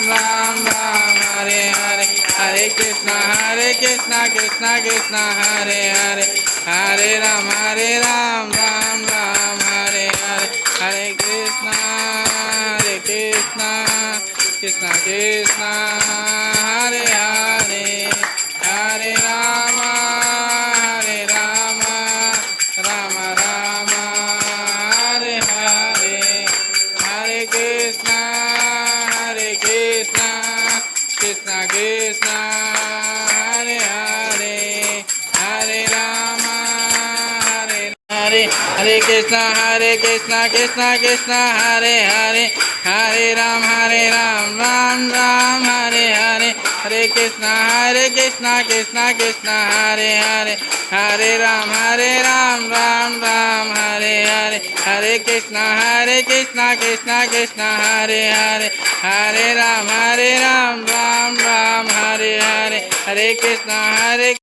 Ram Ram Hare Hare Hare Krishna Krishna Krishna Hare Hare Hare Ram Ram Ram Hare Hare Hare Krishna Krishna Krishna Hare Hare Hare Rama Rama Rama Hare Hare Hare Krishna Krishna Krishna Hare Hare Hare Rama Hare Hare Krishna Krishna Krishna Hare Hare Hare Ram Ram Ram Hare Hare Hare Krishna Krishna Krishna Hare Hare Hare Ram Ram Ram Hare Hare Hare Krishna Krishna Hare Hare Hare Ram Ram Ram Hare Hare Hare Krishna